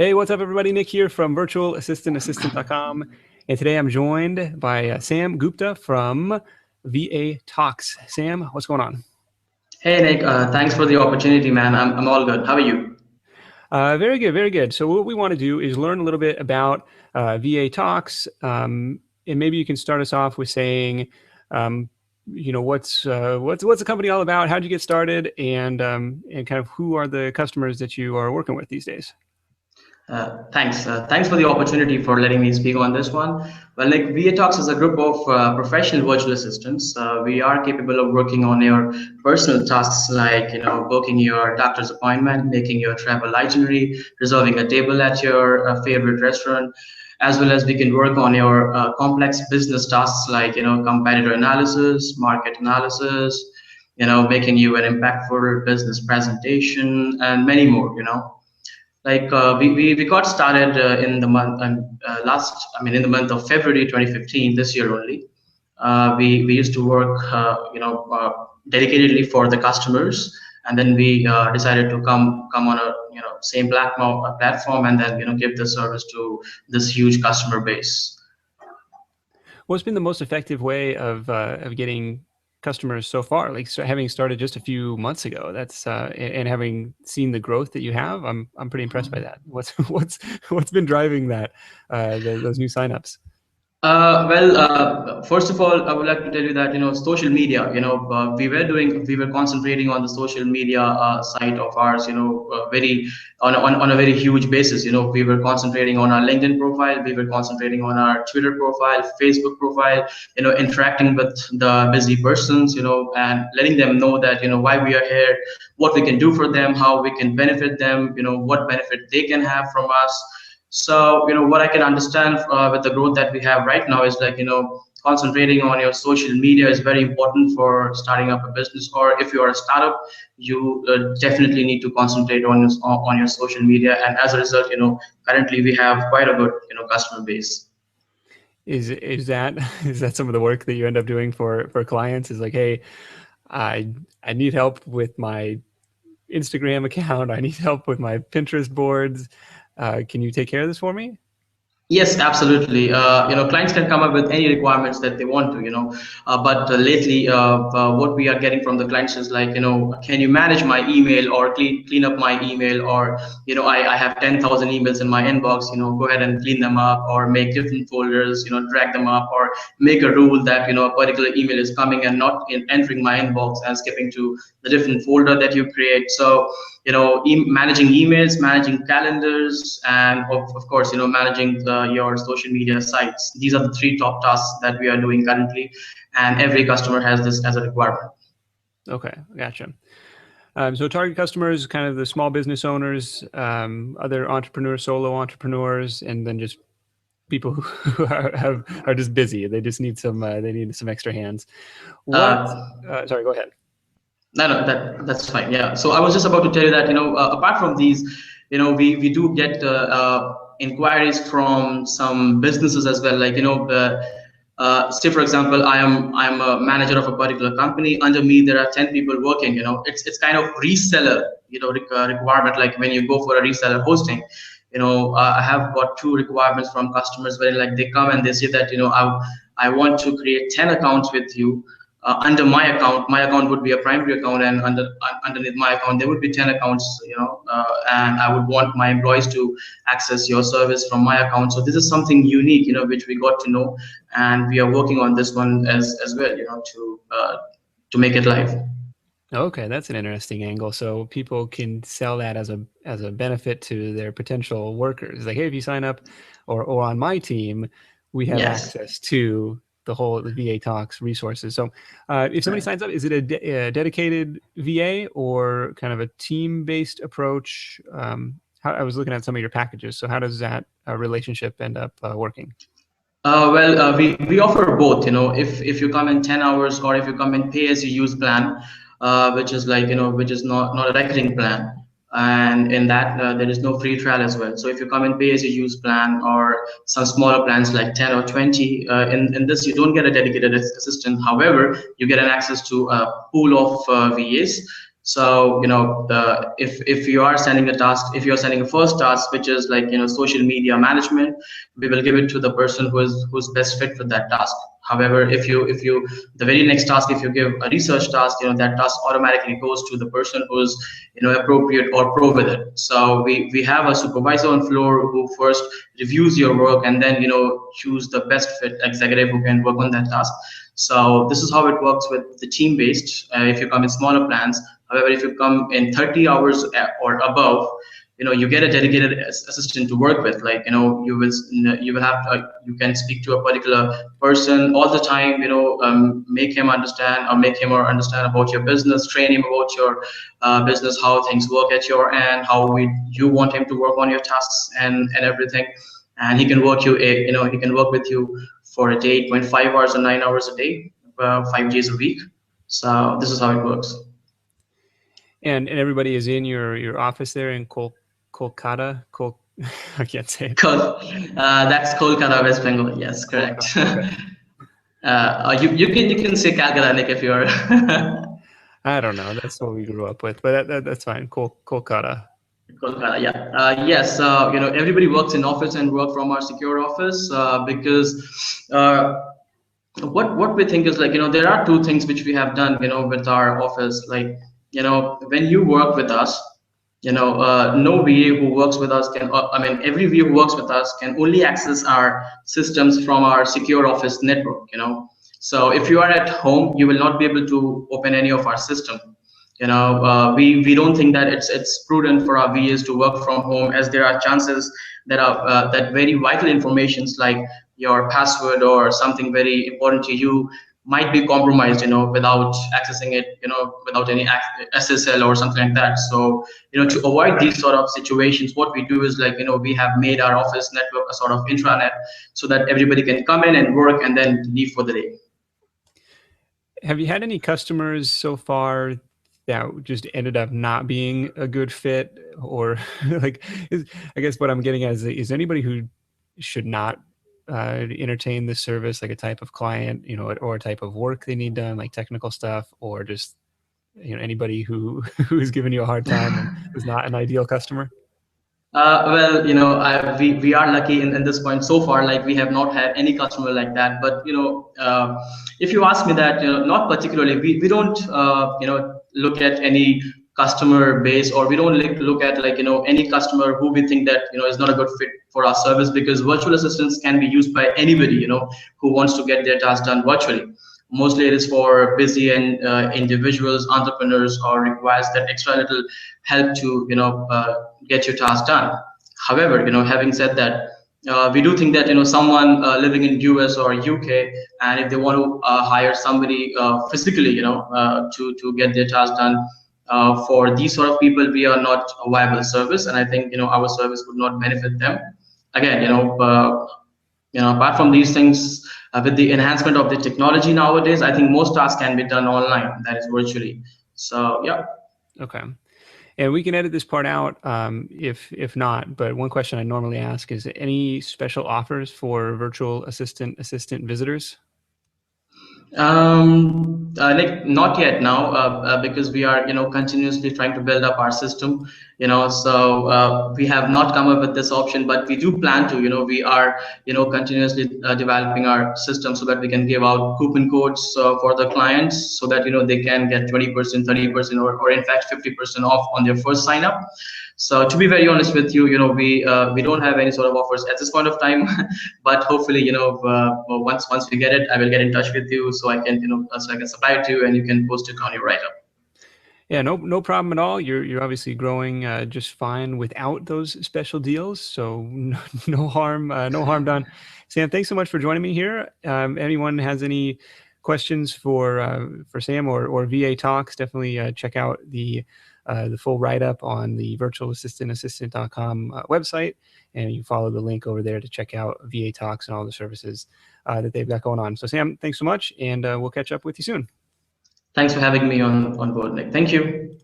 Hey, what's up, everybody? Nick here from virtualassistantassistant.com. And today I'm joined by Sam Gupta from VA Talks. Sam, what's going on? Hey Nick, thanks for the opportunity, man. I'm all good. How are you? Very good, very good. So what we want to do is learn a little bit about VA Talks, and maybe you can start us off with saying, what's the company all about? How'd you get started, and kind of who are the customers that you are working with these days? Thanks for the opportunity for letting me speak on this one. Well, like VA Talks is a group of professional virtual assistants. We are capable of working on your personal tasks like, booking your doctor's appointment, making your travel itinerary, reserving a table at your favorite restaurant, as well as we can work on your complex business tasks like, competitor analysis, market analysis, making you an impactful business presentation, and many more. We got started in the month in the month of February 2015, this year only. We used to work dedicatedly for the customers, and then we decided to come on a same platform, and then give the service to this huge customer base. What's been the most effective way of getting customers so far? Like, so having started just a few months ago, that's and having seen the growth that you have, I'm pretty impressed by that. What's been driving that those new signups? First of all, I would like to tell you that social media. We were concentrating on the social media side of ours. Very on a very huge basis. We were concentrating on our LinkedIn profile. We were concentrating on our Twitter profile, Facebook profile. Interacting with the busy persons. And letting them know that why we are here, what we can do for them, how we can benefit them. What benefit they can have from us. So, what I can understand with the growth that we have right now is like, concentrating on your social media is very important for starting up a business. Or if you are a startup, you definitely need to concentrate on your social media. And as a result, currently we have quite a good, customer base. Is that is that some of the work that you end up doing for clients? Is like, hey, I need help with my Instagram account. I need help with my Pinterest boards. Can you take care of this for me? Yes, absolutely. Clients can come up with any requirements that they want to, but lately, what we are getting from the clients is like, can you manage my email or clean up my email, or, I have 10,000 emails in my inbox, go ahead and clean them up, or make different folders, drag them up, or make a rule that, a particular email is coming and not entering my inbox and skipping to the different folder that you create. So, managing emails, managing calendars, and of course, managing your social media sites. These are the three top tasks that we are doing currently, and every customer has this as a requirement. Okay, gotcha. So target customers, kind of the small business owners, other entrepreneurs, solo entrepreneurs, and then just people who are just busy. They just need some extra hands. Sorry, go ahead. No, that's fine. Yeah. So I was just about to tell you that apart from these, we do get inquiries from some businesses as well. Like say for example, I'm a manager of a particular company. Under me there are 10 people working. It's kind of reseller requirement. Like when you go for a reseller hosting, I have got two requirements from customers where like they come and they say that I want to create 10 accounts with you. Under my account would be a primary account, and underneath my account there would be 10 accounts, and I would want my employees to access your service from my account. So this is something unique, which we got to know, and we are working on this one as well, to make it live. Okay, that's an interesting angle. So people can sell that as a benefit to their potential workers. Like, hey, if you sign up, or on my team, we have Yes. access to the VA Talks resources. So if somebody signs up, is it a dedicated VA or kind of a team-based approach? I was looking at some of your packages. So how does that relationship end up working? We offer both. If you come in 10 hours, or if you come in pay as you use plan, which is like which is not a recurring plan, and in that there is no free trial as well. So if you come in pay as you use plan, or some smaller plans like 10 or 20, in this you don't get a dedicated assistant. However, you get an access to a pool of VAs. So if you are sending a task, if you are sending a first task, which is like social media management, we will give it to the person who's best fit for that task. However, if you the very next task, if you give a research task, that task automatically goes to the person who's appropriate or pro with it. So we have a supervisor on floor who first reviews your work, and then choose the best fit executive who can work on that task. So this is how it works with the team based. If you come in smaller plans, however, if you come in 30 hours or above, you get a dedicated assistant to work with. Like you will have you can speak to a particular person all the time. Make him understand, or make him or understand about your business, train him about your business, how things work at your end, how you want him to work on your tasks and everything. And he can work he can work with you for a day, 0.5 hours or 9 hours a day, 5 days a week. So this is how it works. And everybody is in your office there in Kolkata. I can't say it. That's Kolkata, West Bengal. Yes, correct. Kolkata. Okay. You can say Calcutta, like if you're. I don't know. That's what we grew up with, but that's fine. Kolkata. Kolkata, yeah. Yes, everybody works in office and work from our secure office, because uh, what we think is like, there are two things which we have done, with our office. Like, when you work with us, no VA who works with us can, every VA who works with us can only access our systems from our secure office network. So if you are at home, you will not be able to open any of our system. We don't think that it's prudent for our VAs to work from home, as there are chances that very vital informations like your password or something very important to you might be compromised, without accessing it, without any SSL or something like that. So, Right. to avoid these sort of situations, what we do is like, we have made our office network a sort of intranet, so that everybody can come in and work and then leave for the day. Have you had any customers so far that just ended up not being a good fit, or like, I guess what I'm getting at is anybody who should not entertain this service, like a type of client, or a type of work they need done, like technical stuff, or just anybody who who's giving you a hard time and is not an ideal customer? Well, we are lucky in this point so far. Like, we have not had any customer like that. But if you ask me that, not particularly. We don't look at any customer base, or we don't look at like any customer who we think that is not a good fit for our service, because virtual assistants can be used by anybody who wants to get their tasks done virtually. Mostly it is for busy and individuals, entrepreneurs, or requires that extra little help to get your task done. However, having said that, we do think that someone living in US or UK, and if they want to hire somebody physically, to get their task done, for these sort of people, we are not a viable service, and I think our service would not benefit them. Again, apart from these things, with the enhancement of the technology nowadays, I think most tasks can be done online, that is virtually. So yeah. Okay. And we can edit this part out if not. But one question I normally ask is any special offers for virtual assistant visitors? Like, not yet now, because we are continuously trying to build up our system. So we have not come up with this option, but we do plan to. We are continuously developing our system, so that we can give out coupon codes for the clients, so that they can get 20%, 30%, or in fact 50% off on their first sign up. So to be very honest with you, we don't have any sort of offers at this point of time, but hopefully, once we get it, I will get in touch with you, so I can supply it to you, and you can post it on your write up. Yeah, no problem at all. You're obviously growing just fine without those special deals, so no harm done. Sam, thanks so much for joining me here. Anyone has any questions for Sam or VA Talks, definitely check out the full write up on the virtualassistantassistant.com website, and you follow the link over there to check out VA Talks and all the services that they've got going on. So Sam, thanks so much, and we'll catch up with you soon. Thanks for having me on board, Nick. Thank you.